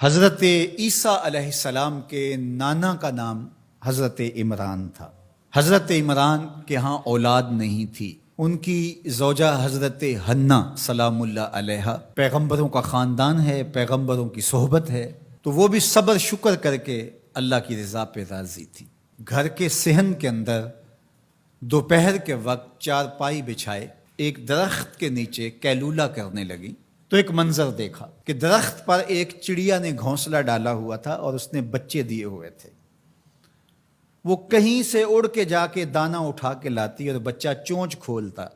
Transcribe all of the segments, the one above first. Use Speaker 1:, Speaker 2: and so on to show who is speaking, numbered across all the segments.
Speaker 1: حضرت عیسیٰ علیہ السلام کے نانا کا نام حضرت عمران تھا۔ حضرت عمران کے ہاں اولاد نہیں تھی، ان کی زوجہ حضرت حنا سلام اللہ علیہا پیغمبروں کا خاندان ہے، پیغمبروں کی صحبت ہے، تو وہ بھی صبر شکر کر کے اللہ کی رضا پہ راضی تھی۔ گھر کے صحن کے اندر دوپہر کے وقت چارپائی بچھائے ایک درخت کے نیچے قیلولہ کرنے لگی تو ایک منظر دیکھا کہ درخت پر ایک چڑیا نے گھونسلہ ڈالا ہوا تھا اور اس نے بچے دیے ہوئے تھے۔ وہ کہیں سے اڑ کے جا کے دانہ اٹھا کے لاتی اور بچہ چونچ کھولتا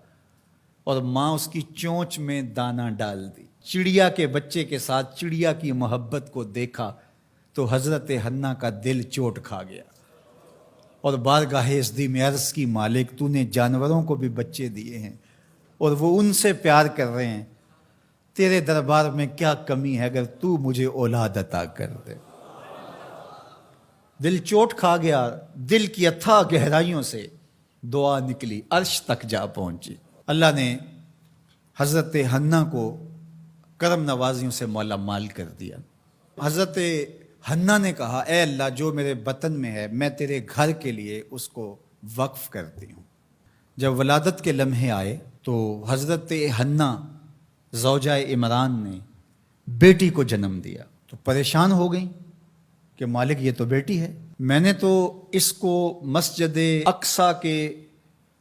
Speaker 1: اور ماں اس کی چونچ میں دانہ ڈال دی۔ چڑیا کے بچے کے ساتھ چڑیا کی محبت کو دیکھا تو حضرت حنا کا دل چوٹ کھا گیا اور بارگاہ عزدی میں عرض کی، مالک تو نے جانوروں کو بھی بچے دیے ہیں اور وہ ان سے پیار کر رہے ہیں، تیرے دربار میں کیا کمی ہے اگر تو مجھے اولاد عطا کر دے۔ دل چوٹ کھا گیا، دل کی اتھاہ گہرائیوں سے دعا نکلی، عرش تک جا پہنچی۔ اللہ نے حضرت حنا کو کرم نوازیوں سے مولا مال کر دیا۔ حضرت حنا نے کہا، اے اللہ جو میرے بطن میں ہے میں تیرے گھر کے لیے اس کو وقف کرتی ہوں۔ جب ولادت کے لمحے آئے تو حضرت حنا زوجہ عمران نے بیٹی کو جنم دیا تو پریشان ہو گئیں کہ مالک یہ تو بیٹی ہے، میں نے تو اس کو مسجد اقصیٰ کے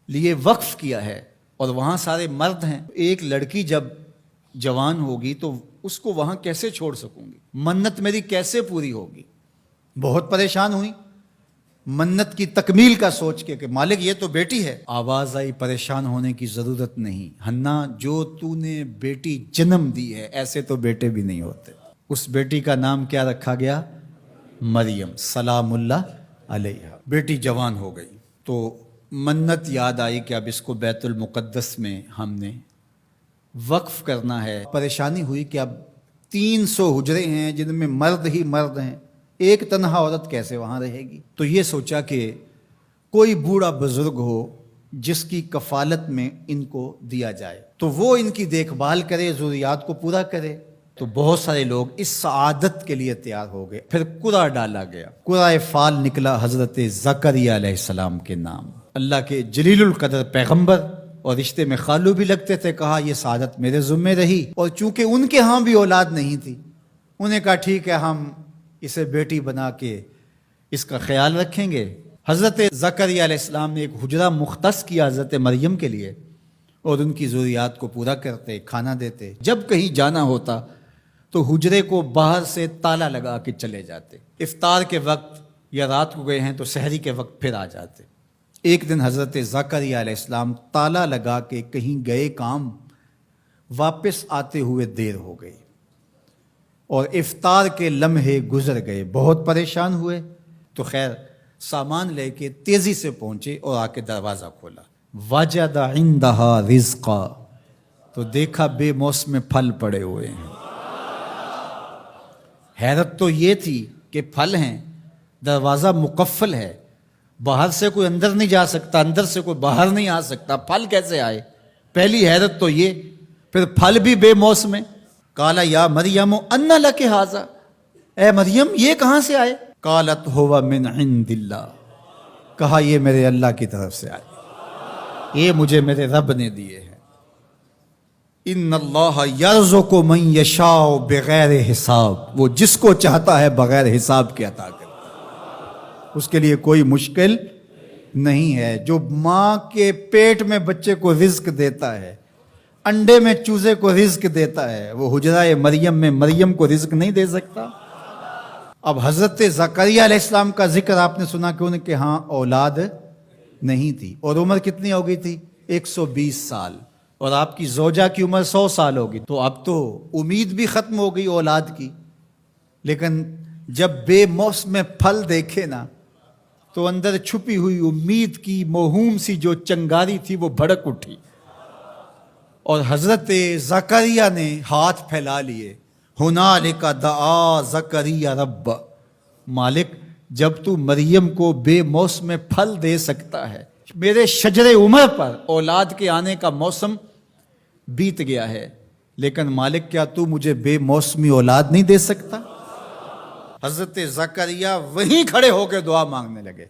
Speaker 1: لیے وقف کیا ہے اور وہاں سارے مرد ہیں، ایک لڑکی جب جوان ہوگی تو اس کو وہاں کیسے چھوڑ سکوں گی، منت میری کیسے پوری ہوگی۔ بہت پریشان ہوئی منت کی تکمیل کا سوچ کے کہ مالک یہ تو بیٹی ہے۔ آواز آئی، پریشان ہونے کی ضرورت نہیں حنا، جو تو نے بیٹی جنم دی ہے ایسے تو بیٹے بھی نہیں ہوتے۔ اس بیٹی کا نام کیا رکھا گیا؟ مریم سلام اللہ علیہا۔ بیٹی جوان ہو گئی تو منت یاد آئی کہ اب اس کو بیت المقدس میں ہم نے وقف کرنا ہے۔ پریشانی ہوئی کہ اب 300 حجرے ہیں جن میں مرد ہی مرد ہیں، ایک تنہا عورت کیسے وہاں رہے گی؟ تو یہ سوچا کہ کوئی بوڑھا بزرگ ہو جس کی کفالت میں ان کو دیا جائے تو وہ ان کی دیکھ بھال کرے، ضروریات کو پورا کرے۔ تو بہت سارے لوگ اس سعادت کے لیے تیار ہو گئے۔ پھر قرعہ ڈالا گیا، قرعہ فال نکلا حضرت زکریا علیہ السلام کے نام۔ اللہ کے جلیل القدر پیغمبر اور رشتے میں خالو بھی لگتے تھے، کہا یہ سعادت میرے ذمہ رہی، اور چونکہ ان کے ہاں بھی اولاد نہیں تھی انہیں کہا ٹھیک ہے ہم اسے بیٹی بنا کے اس کا خیال رکھیں گے۔ حضرت زکریا علیہ السلام نے ایک حجرہ مختص کیا حضرت مریم کے لیے اور ان کی ضروریات کو پورا کرتے، کھانا دیتے۔ جب کہیں جانا ہوتا تو حجرے کو باہر سے تالا لگا کے چلے جاتے، افطار کے وقت یا رات کو گئے ہیں تو سحری کے وقت پھر آ جاتے۔ ایک دن حضرت زکریا علیہ السلام تالا لگا کے کہیں گئے کام، واپس آتے ہوئے دیر ہو گئی اور افطار کے لمحے گزر گئے، بہت پریشان ہوئے تو خیر سامان لے کے تیزی سے پہنچے اور آ کے دروازہ کھولا، وجد عندہا رزقا، تو دیکھا بے موسم پھل پڑے ہوئے ہیں۔ حیرت تو یہ تھی کہ پھل ہیں، دروازہ مقفل ہے، باہر سے کوئی اندر نہیں جا سکتا، اندر سے کوئی باہر نہیں آ سکتا، پھل کیسے آئے؟ پہلی حیرت تو یہ، پھر پھل بھی بے موسم ہے۔ قال یا مریم ان لک ھذا، اے مریم یہ کہاں سے آئے؟ قالت ھو من عند اللہ، کہا یہ میرے اللہ کی طرف سے آئے، یہ مجھے میرے رب نے دیے ہیں۔ ان اللہ یرزق من یشاء بغیر حساب، وہ جس کو چاہتا ہے بغیر حساب کے عطا کرتا ہے، اس کے لیے کوئی مشکل نہیں ہے۔ جو ماں کے پیٹ میں بچے کو رزق دیتا ہے، انڈے میں چوزے کو رزق دیتا ہے، وہ حجرہ مریم میں مریم کو رزق نہیں دے سکتا؟ اب حضرت زکریا علیہ السلام کا ذکر آپ نے سنا کہ ان کے ہاں اولاد نہیں تھی، اور عمر کتنی ہو گئی تھی؟ 120 سال، اور آپ کی زوجہ کی عمر 100 سال ہوگی، تو اب تو امید بھی ختم ہو گئی اولاد کی۔ لیکن جب بے موسم پھل دیکھے نا تو اندر چھپی ہوئی امید کی موہوم سی جو چنگاری تھی وہ بھڑک اٹھی، اور حضرت زکریا نے ہاتھ پھیلا لیے، ہنالک دعا زکریا رب، مالک جب تو مریم کو بے موسم پھل دے سکتا ہے، میرے شجر عمر پر اولاد کے آنے کا موسم بیت گیا ہے، لیکن مالک کیا تو مجھے بے موسمی اولاد نہیں دے سکتا؟ حضرت زکریا وہیں کھڑے ہو کے دعا مانگنے لگے.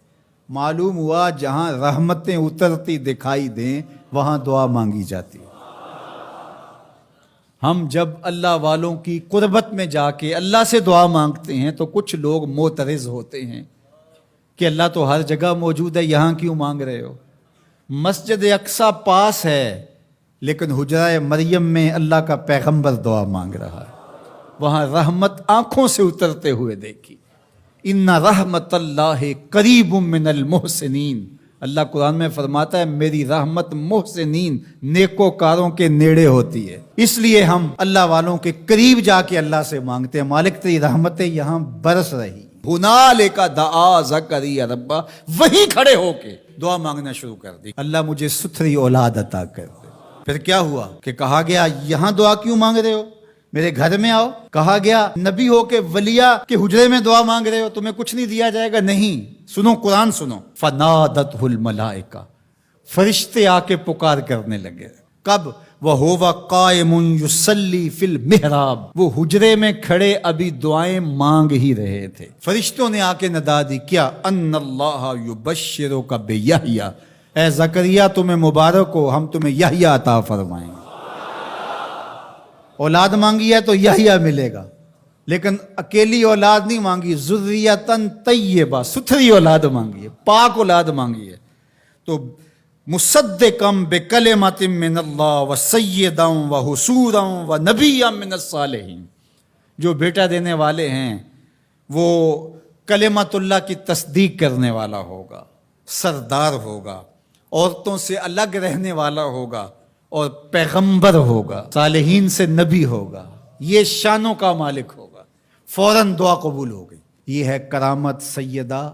Speaker 1: معلوم ہوا جہاں رحمتیں اترتی دکھائی دیں وہاں دعا مانگی جاتی. ہم جب اللہ والوں کی قربت میں جا کے اللہ سے دعا مانگتے ہیں تو کچھ لوگ معترض ہوتے ہیں کہ اللہ تو ہر جگہ موجود ہے، یہاں کیوں مانگ رہے ہو؟ مسجد اقصی پاس ہے لیکن حجرہ مریم میں اللہ کا پیغمبر دعا مانگ رہا ہے، وہاں رحمت آنکھوں سے اترتے ہوئے دیکھی. ان رحمت اللہ قریب من المحسنین، اللہ قرآن میں فرماتا ہے میری رحمت محسنین نیکوکاروں کے نیڑے ہوتی ہے. اس لیے ہم اللہ والوں کے قریب جا کے اللہ سے مانگتے ہیں، مالک تیری رحمتیں یہاں برس رہی. ہنالک دعا زکریا ربہ، وہیں کھڑے ہو کے دعا مانگنا شروع کر دی، اللہ مجھے ستھری اولاد عطا کر دے. پھر کیا ہوا کہ کہا گیا یہاں دعا کیوں مانگ رہے ہو، میرے گھر میں آؤ. کہا گیا نبی ہو کے ولیہ کے حجرے میں دعا مانگ رہے ہو، تمہیں کچھ نہیں دیا جائے گا؟ نہیں، سنو قرآن سنو. فنادتہ الملائکہ، فرشتے آ کے پکار کرنے لگے. کب؟ وَهُوَ قَائِمٌ يُصَلِّي فِي الْمِحْرَابِ، وہ حجرے میں کھڑے ابھی دعائیں مانگ ہی رہے تھے. فرشتوں نے آ کے ندا دی، کیا؟ ان اللہ یبشرک بیحییٰ، اے زکریا تمہیں مبارک ہو، ہم تمہیں یحییٰ عطا فرمائیں گے. اولاد مانگی ہے تو یحییٰ ملے گا، لیکن اکیلی اولاد نہیں مانگی، ذریۃً طیبہ، ستھری اولاد مانگی ہے، پاک اولاد مانگی ہے. تو مصدقاً بکلمۃ من اللہ وسیداً وحصوراً ونبیاً من الصالحین، جو بیٹا دینے والے ہیں وہ کلمت اللہ کی تصدیق کرنے والا ہوگا، سردار ہوگا، عورتوں سے الگ رہنے والا ہوگا اور پیغمبر ہوگا، صالحین سے نبی ہوگا، یہ شانوں کا مالک ہوگا. فوراً دعا قبول ہو گئی. یہ ہے کرامت سیدہ